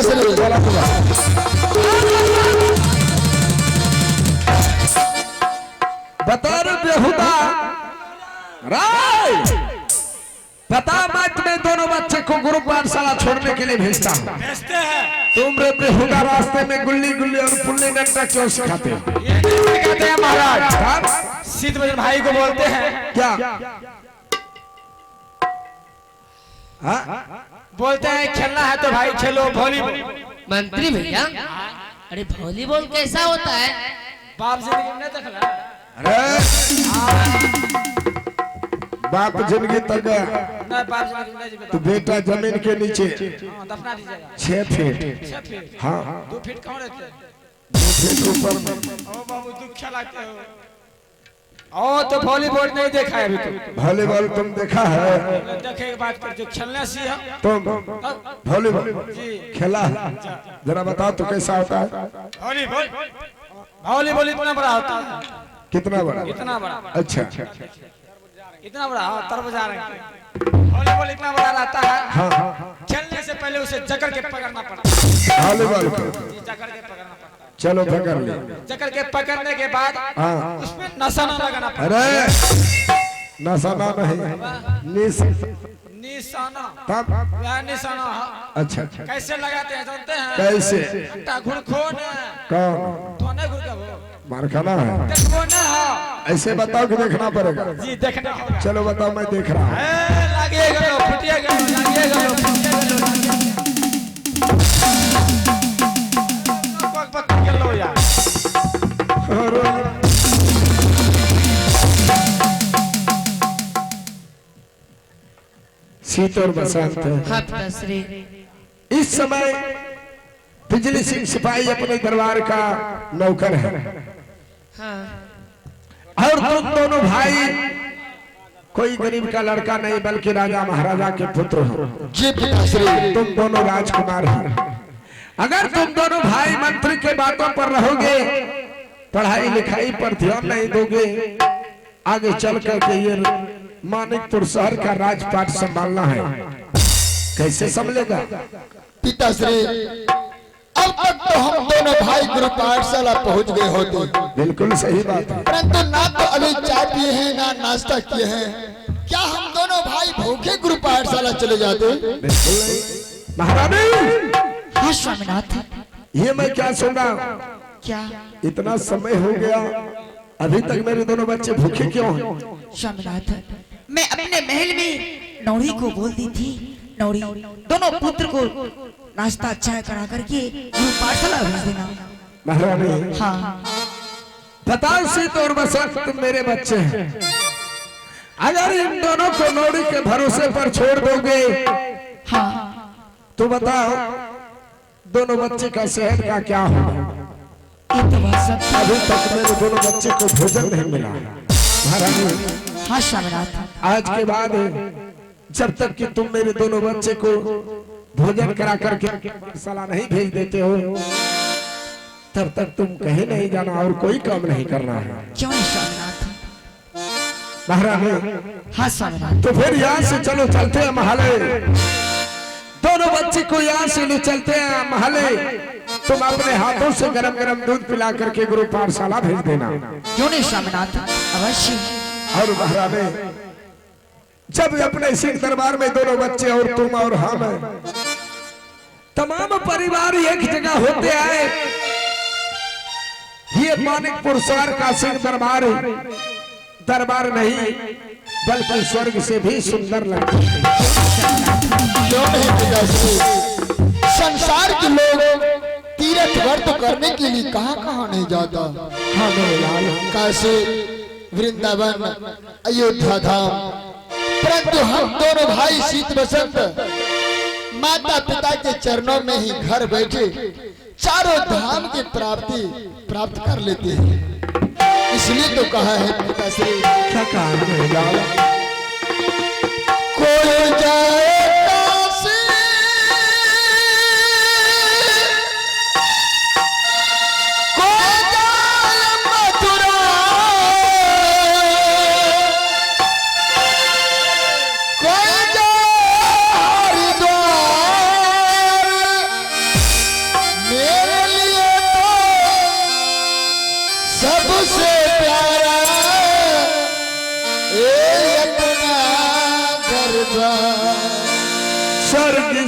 पिताश्री। बता रे बेहुदा राय, पता मैं तुम्हें दोनों बच्चे को गुरु पाठशाला छोड़ने के लिए भेजता हूँ। भेजते हैं। तुम रे बेहुदा रास्ते में गुल्ली गुल्ली और पुल्ली डंडा क्यों सिखाते हो? कहते हैं महाराज, शीत बजन भाई को बोलते हैं क्या? हाँ? बोलते हैं खेलना है तो भाई खेलो वॉलीबॉल। मंत्री भैया, अरे वॉलीबॉल कैसा होता है? बाप से नहीं देखला। अरे बाप जिंदगी तक ना बाप से नहीं तो बेटा जमीन के नीचे दफना दीजिएगा। 6 फीट, 6 फीट। हाँ 2 फीट कहाँ रहते हैं? 2 फीट ऊपर में। ओ बाबू दुख लगते हो। ओ तो वॉलीबॉल नहीं देखा है अभी तो। वॉलीबॉल तुम देखा है? देखे के बाद कर जो खेलने सी है तुम वॉलीबॉल जी खेला है? जरा बताओ तो कैसा होता है? वॉलीबॉल। वॉलीबॉल इतना बड़ा होता है। कितना बड़ा? इतना बड़ा। अच्छा इतना बड़ा हो तरबूजा रंग। वॉलीबॉल इतना बड़ा रहता है। हाँ खेलने से पहले उसे जकड़ के पकड़ना पड़ता है। वॉलीबॉल को जकड़ के पकड़ना पड़ता है। चलो पकड़ ले। जकड़ के पकड़ने के बाद हाँ उसमें नशा ना लगाना पड़ता अरे नसाना नहीं निशाना। तब वह निशाना है। अच्छा कैसे लगाते हैं जानते हैं? कैसे? घुड़खोन कौन थोने घुड़ का वो मार खाना है? देखोन है। ऐसे बताओ कि देखना पड़ेगा। जी देखना होगा। चलो बताओ, मैं देख रहा हूँ। लागिएगा लो फुटिएगा लो लागिएगा लो फुटिएगा लो पक पक के लो यार। शीत और बसंत हाँ पिताश्री। इस समय बिजली सिंह सिपाही अपने दरबार का नौकर है हाँ और तुम दोनों भाई कोई गरीब का लड़का नहीं बल्कि राजा महाराजा के पुत्र हो। जी पिताश्री। तुम दोनों राजकुमार हो। अगर तुम दोनों भाई मंत्री के बातों पर रहोगे, पढ़ाई लिखाई पर ध्यान नहीं दोगे, आगे चल करके ये मानिकपुर शहर का राजपाट संभालना है, कैसे संभलेगा? पिताश्री, अब तक तो हम दोनों भाई गुरु पाठशाला पहुंच गए होते। बिल्कुल सही बात है, परंतु ना तो अभी चाय पिए हैं ना नाश्ता किए हैं। क्या हम दोनों भाई भूखे गुरु पाठशाला चले जाते? बिल्कुल नहीं। महारानी, हाँ स्वामीनाथ। ये मैं क्या सुन रहा हूँ? क्या? इतना समय हो गया, अभी तक मेरे दोनों बच्चे भूखे क्यों हैं? स्वामीनाथ, मैं अपने महल में नौरी को बोल दी थी, नौरी दोनों पुत्र को नाश्ता अच्छा करा करके गुरु पाठशाला भेज देना। महारानी, हाँ बताओ शीत और बसंत मेरे बच्चे हैं, अगर इन दोनों को नौरी के भरोसे पर छोड़ दोगे हाँ तो बताओ दोनों बच्चे का सेहत का क्या होगा? ये तो बात सच है। अभी तक मेरे दोनों बच्चे को भोजन नहीं मिला। महारानी, हाँ स्वामीनाथ। आज के बाद जब तक कि तुम मेरे दोनों बच्चे को भोजन करा करके सलाह नहीं भेज देते हो, तब तक तुम कहीं नहीं जाना और कोई काम नहीं करना है। क्यों नहीं स्वामीनाथ? महारानी, हाँ स्वामीनाथ। तो फिर यहाँ से चलो, चलते हैं महले। दोनों बच्चे को यहाँ से ले चलते हैं महले। तुम अपने हाथों से गरम गरम दूध पिला करके गुरु पाठशाला भेज देना। क्यों नहीं स्वामीनाथ, अवश्य। और महारानी, जब अपने सिंह दरबार में दोनों बच्चे और तुम और हम तमाम परिवार एक जगह होते आए, ये मानिकपुर शहर का सिंह दरबार नहीं बल्कि स्वर्ग से भी सुंदर लगता है। क्यों नहीं पिताश्री? संसार के लोग तीर्थ व्रत करने के लिए कहाँ कहाँ नहीं जाता। हाँ मेरे लाल, काशी, वृंदावन, अयोध्या धाम, परंतु हम दोनों भाई शीत बसंत माता पिता के चरणों में ही घर बैठे चारों धाम की प्राप्त कर लेते हैं। इसलिए तो कहा है पिताश्री, क्या कहा है मेरे लाल? कोई जाए काशी, कोई जाए मथुरा, कोई जाए हरिद्वार,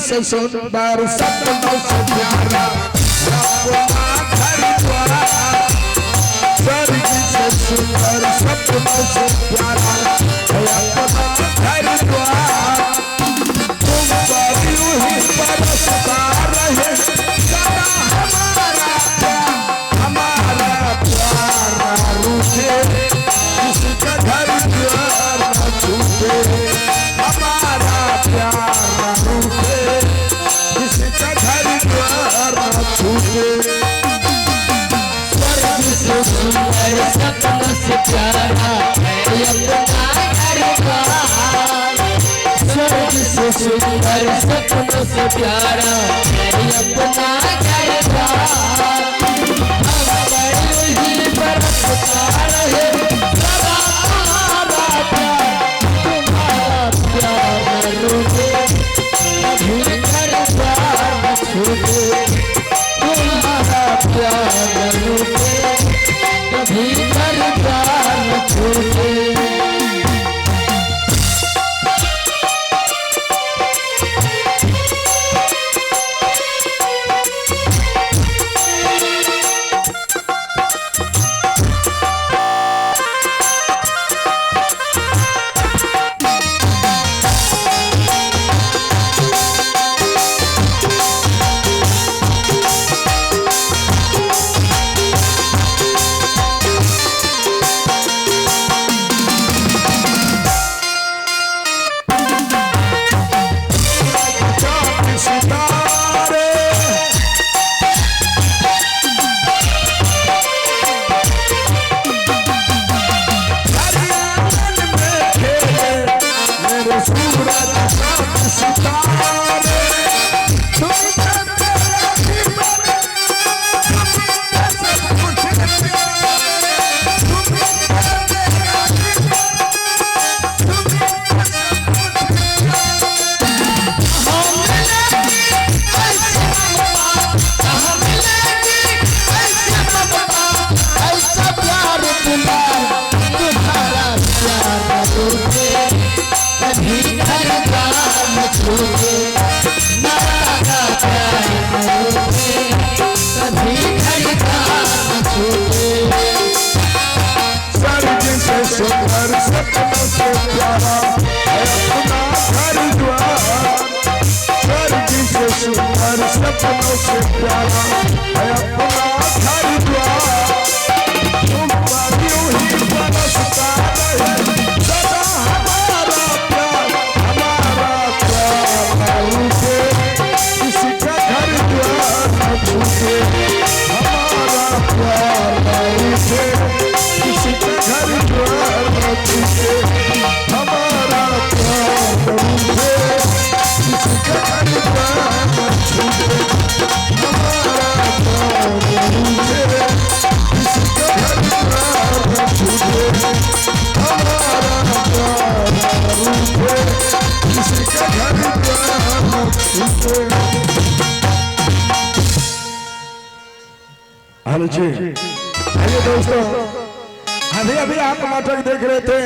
से सुंदर सपनों से प्यारा अपना घर द्वार, स्वर्ग से सुंदर सपनों से प्यारा अपना घर द्वार। तुम पर यूं ही बरसता रहे सदा हमारा प्यार रूठे, किसका घर द्वार न छूटे, हमारा प्यार रूठे, किसका घर द्वार न छूटे। स्वर्ग से सुंदर सपनों से प्यारा अपना घर द्वार, स्वर्ग से सुंदर सपनों से प्यारा अपना घर द्वार। हम ही बरसता रहे सदा हमारा प्यार, तुम्हारा प्यार न रूठे, कभी घर द्वार न छूटे, तुम्हारा प्यार न रूठे, कभी घर द्वार न छूटे। सुंदर सपनों से प्यारा अपना घर द्वार, स्वर्ग से सुंदर सपनों से प्यारा अपना घर द्वार। तुम पर यूं ही बरसता रहे सदा हमारा प्यार न रूठे, किसका घर द्वार न छूटे, हमारा प्यार न रूठे, किसका घर द्वार न छूटे, हमारा प्यार न रूठे, किसका घर द्वार न छूटे, हमारा प्यार न रूठे, किसका घर द्वार न छूटे, हमारा प्यार न रूठे, किसका घर द्वार न छूटे। हेलो जी, आइए दोस्तों, अभी आप नाटक देख रहे थे